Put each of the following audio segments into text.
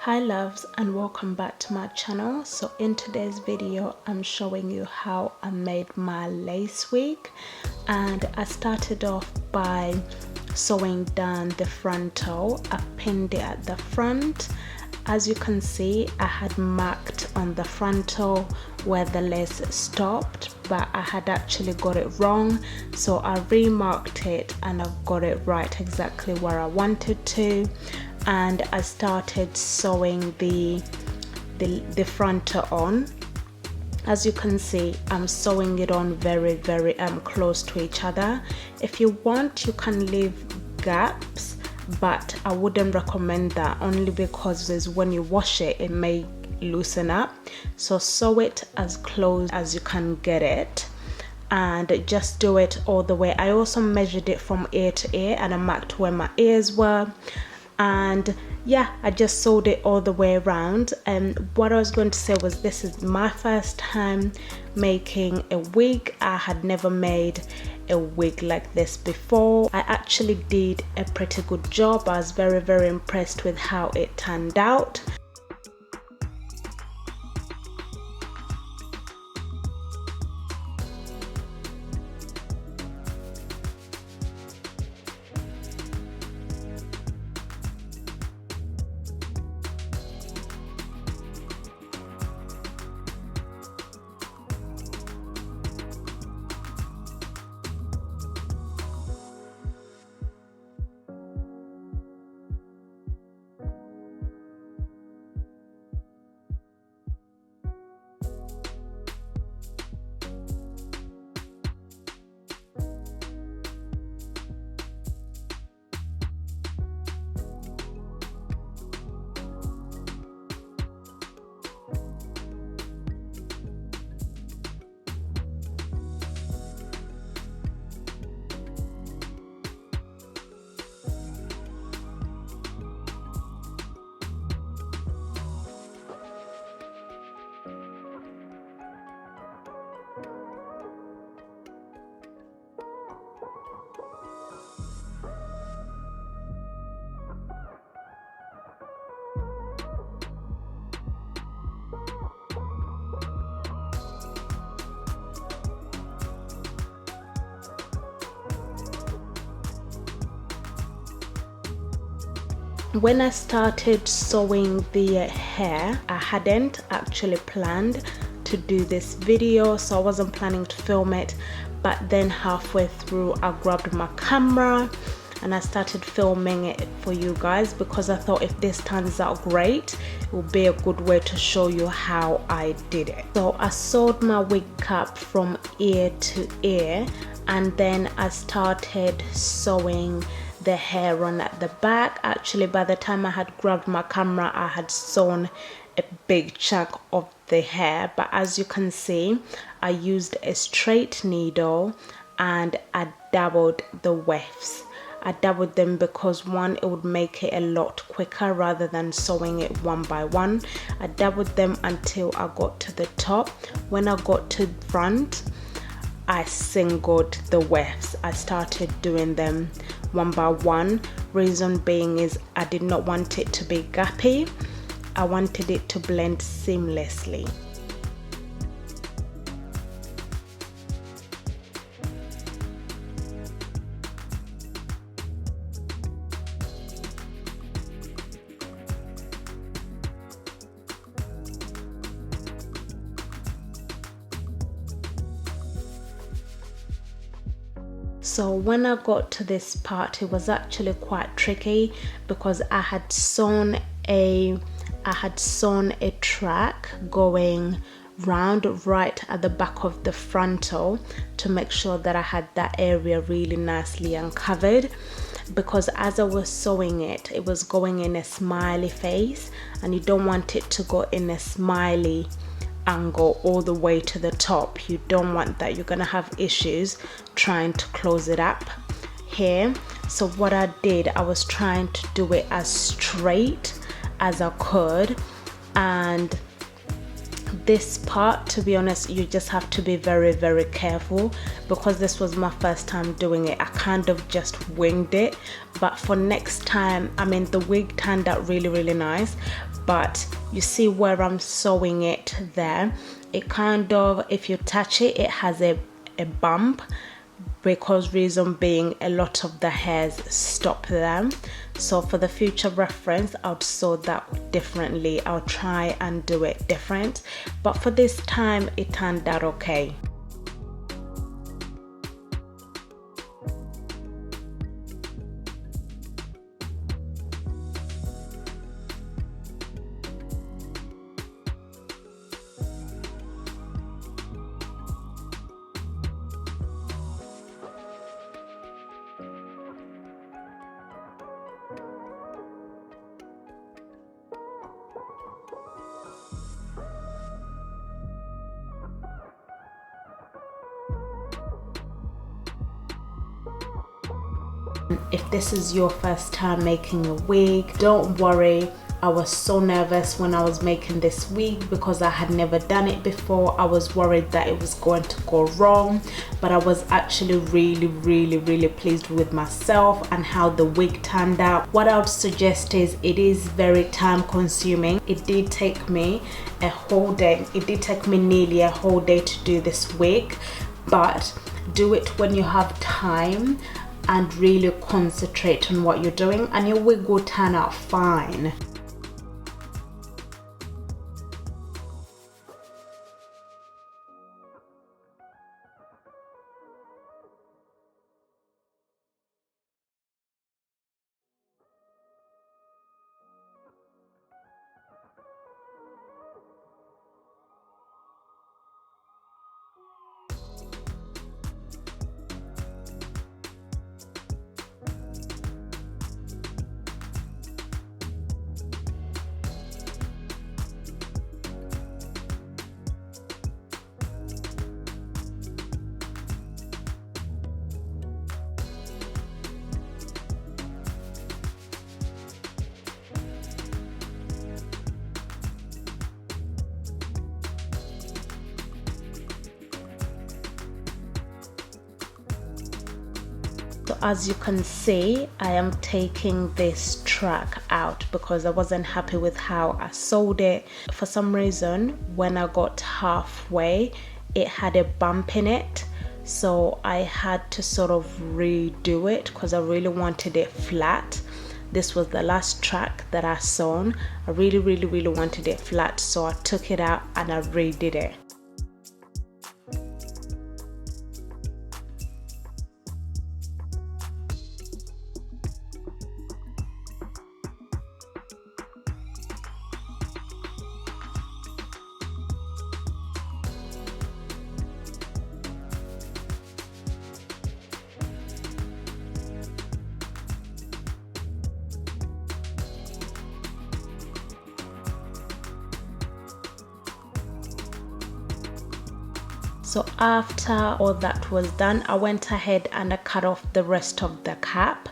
Hi loves, and welcome back to my channel. So in today's video I'm showing you how I made my lace wig, and I started off by sewing down the frontal. I pinned it at the front. As you can see, I had marked on the frontal where the lace stopped, but I had actually got it wrong, so I remarked it and I've got it right exactly where I wanted to. And I started sewing the frontal on. As you can see, I'm sewing it on very close to each other. If you want, you can leave gaps, but I wouldn't recommend that, only because when you wash it, it may loosen up. So sew it as close as you can get it, and just do it all the way. I also measured it from ear to ear, and I marked where my ears were. And yeah, I just sewed it all the way around. And what I was going to say was, this is my first time making a wig. I had never made a wig like this before. I actually did a pretty good job. I was very impressed with how it turned out. When I started sewing the hair, I hadn't actually planned to do this video, so I wasn't planning to film it. But then halfway through, I grabbed my camera and I started filming it for you guys, because I thought if this turns out great, it will be a good way to show you how I did it. So I sewed my wig cap from ear to ear, and then I started sewing the hair on at the back. Actually, by the time I had grabbed my camera, I had sewn a big chunk of the hair. But as you can see, I used a straight needle and I dabbled the wefts. I dabbled them because, one, it would make it a lot quicker rather than sewing it one by one. I dabbled them until I got to the top. When I got to the front, I singled the wefts. I started doing them one by one. Reason being is I did not want it to be gappy. I wanted it to blend seamlessly. So when I got to this part, it was actually quite tricky, because I had sewn a track going round right at the back of the frontal to make sure that I had that area really nicely uncovered, because as I was sewing it, it was going in a smiley face, and you don't want it to go in a smiley angle all the way to the top. You don't want that. You're gonna have issues trying to close it up here. So what I did, I was trying to do it as straight as I could, and this part, to be honest, you just have to be very, very careful, because this was my first time doing it. I kind of just winged it, but for next time, I mean, the wig turned out really, really nice, but you see where I'm sewing it there, it kind of, if you touch it, it has a bump, because reason being a lot of the hairs stop them. So for the future reference, I'll sew that differently. I'll try and do it different, but for this time it turned out okay. If this is your first time making a wig, don't worry. I was so nervous when I was making this wig because I had never done it before. I was worried that it was going to go wrong, but I was actually really pleased with myself and how the wig turned out. What I would suggest is, it is very time consuming. It did take me a whole day. It did take me nearly a whole day to do this wig, but do it when you have time and really concentrate on what you're doing, and your wig will turn out fine. So as you can see, I am taking this track out because I wasn't happy with how I sewed it. For some reason, when I got halfway, it had a bump in it. So I had to sort of redo it because I really wanted it flat. This was the last track that I sewn. I really wanted it flat, so I took it out and I redid it. So after all that was done, I went ahead and I cut off the rest of the cap,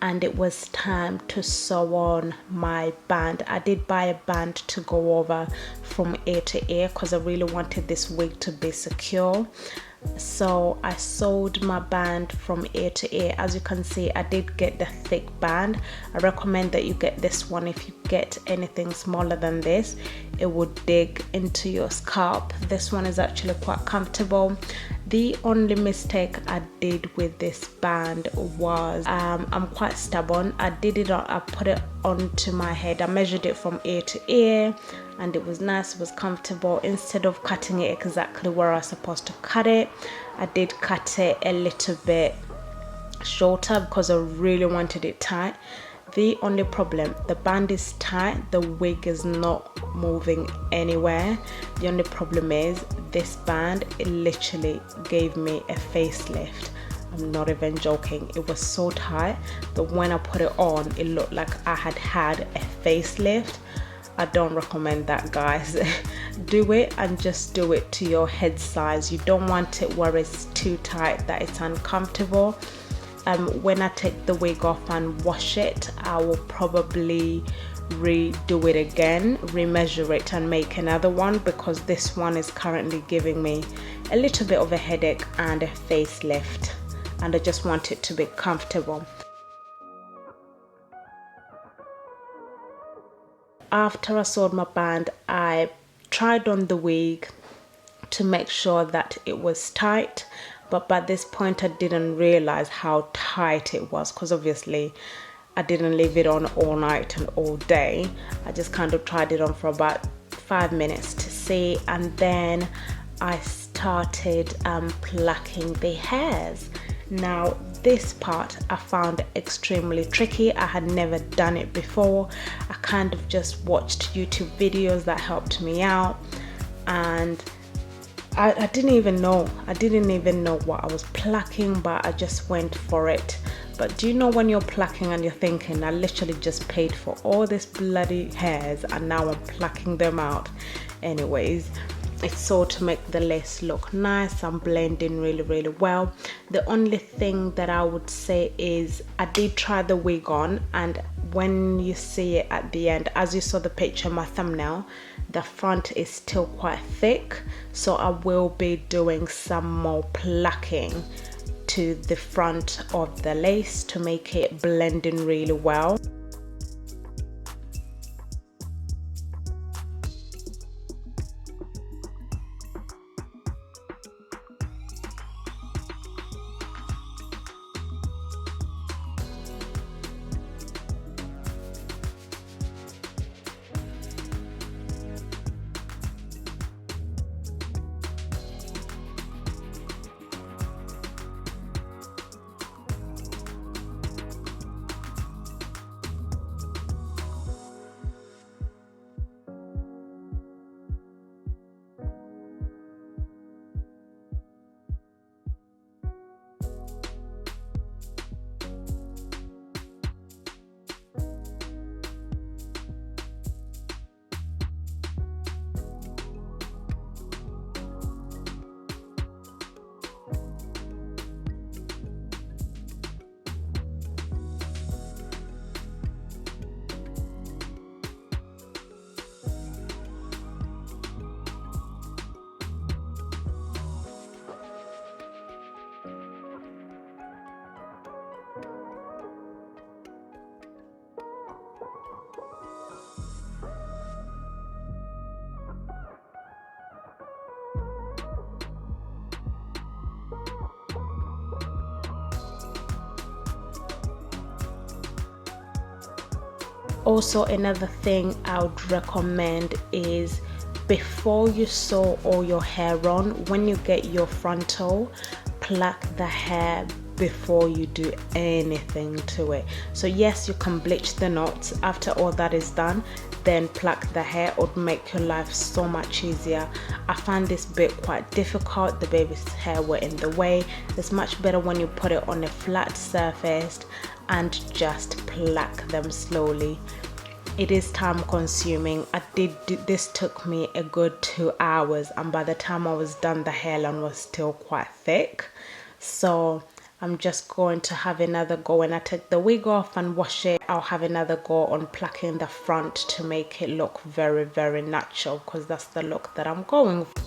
and it was time to sew on my band. I did buy a band to go over from ear to ear because I really wanted this wig to be secure. So I sewed my band from ear to ear. As you can see, I did get the thick band. I recommend that you get this one. If you get anything smaller than this, it would dig into your scalp. This one is actually quite comfortable. The only mistake I did with this band was I'm quite stubborn. I put it onto my head. I measured it from ear to ear and it was nice, it was comfortable. Instead of cutting it exactly where I was supposed to cut it, I did cut it a little bit shorter because I really wanted it tight. The only problem, the band is tight, the wig is not moving anywhere. The only problem is this band, it literally gave me a facelift. I'm not even joking. It was so tight that when I put it on, it looked like I had had a facelift. I don't recommend that, guys. Do it and just do it to your head size. You don't want it where it's too tight that it's uncomfortable. When I take the wig off and wash it, I will probably redo it again, remeasure it and make another one, because this one is currently giving me a little bit of a headache and a facelift, and I just want it to be comfortable. After I sewed my band, I tried on the wig to make sure that it was tight, but by this point I didn't realize how tight it was, because obviously I didn't leave it on all night and all day. I just kind of tried it on for about 5 minutes to see, and then I started plucking the hairs. Now this part I found extremely tricky. I had never done it before. I kind of just watched YouTube videos that helped me out, and I didn't even know what I was plucking, but I just went for it. But do you know when you're plucking and you're thinking, I literally just paid for all these bloody hairs and now I'm plucking them out? Anyways, it's so to make the lace look nice and blend in really well. The only thing that I would say is I did try the wig on, and when you see it at the end, as you saw the picture in my thumbnail, the front is still quite thick, so I will be doing some more plucking to the front of the lace to make it blend in really well. Also, another thing I would recommend is before you sew all your hair on, when you get your frontal, pluck the hair before you do anything to it. So yes, you can bleach the knots. After all that is done, then pluck the hair. It would make your life so much easier. I found this bit quite difficult. The baby's hair were in the way. It's much better when you put it on a flat surface and just pluck them slowly. It is time consuming. This took me a good 2 hours, and by the time I was done, the hairline was still quite thick. So I'm just going to have another go. When I take the wig off and wash it, I'll have another go on plucking the front to make it look very natural, because that's the look that I'm going for.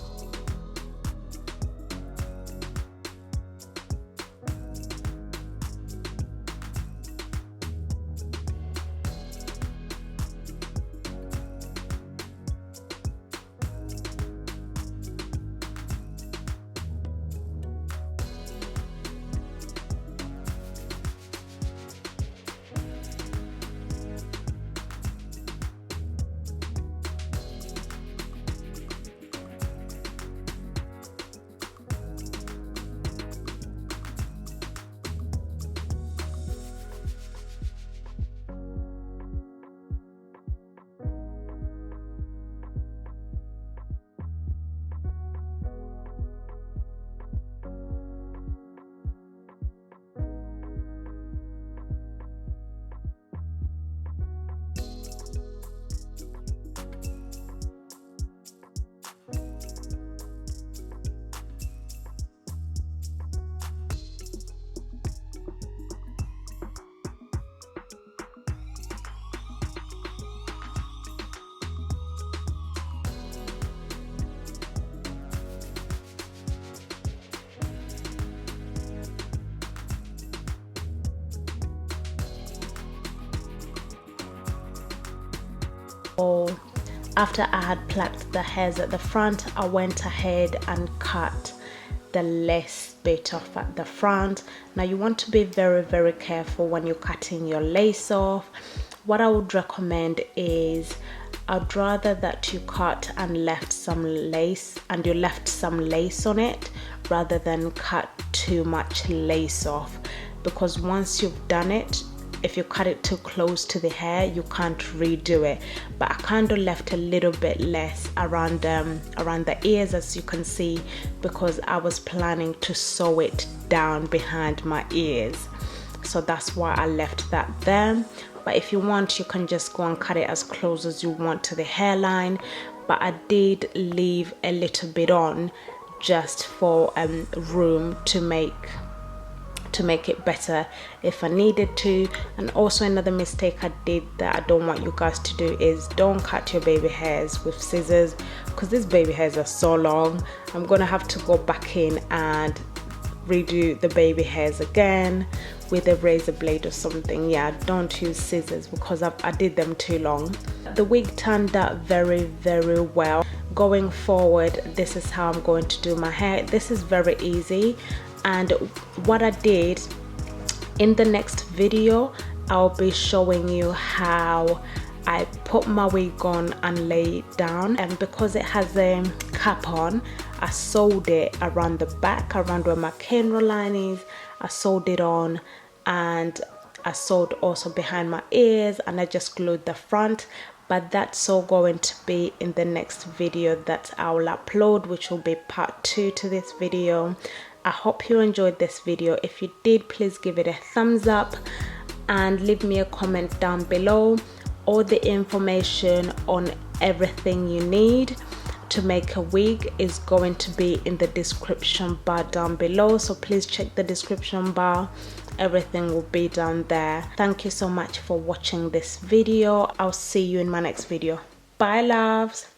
After I had plucked the hairs at the front, I went ahead and cut the lace bit off at the front. Now you want to be very careful when you're cutting your lace off. What I would recommend is I'd rather that you cut and left some lace, and you left some lace on it, rather than cut too much lace off, because once you've done it, if you cut it too close to the hair, you can't redo it. But I kind of left a little bit less around the ears, as you can see, because I was planning to sew it down behind my ears, so that's why I left that there. But if you want, you can just go and cut it as close as you want to the hairline, but I did leave a little bit on just for room to make it better if I needed to. And also another mistake I did that I don't want you guys to do is don't cut your baby hairs with scissors, because these baby hairs are so long. I'm gonna have to go back in and redo the baby hairs again with a razor blade or something. Yeah, don't use scissors because I did them too long. The wig turned out very well. Going forward, this is how I'm going to do my hair. This is very easy, and what I did in the next video, I'll be showing you how I put my wig on and lay it down. And because it has a cap on, I sewed it around the back, around where my canro line is. I sewed it on, and I sewed also behind my ears, and I just glued the front. But that's all going to be in the next video that I will upload, which will be part 2 to this video. I hope you enjoyed this video. If you did, please give it a thumbs up and leave me a comment down below. All the information on everything you need to make a wig is going to be in the description bar down below, so please check the description bar. Everything will be down there. Thank you so much for watching this video. I'll see you in my next video. Bye loves.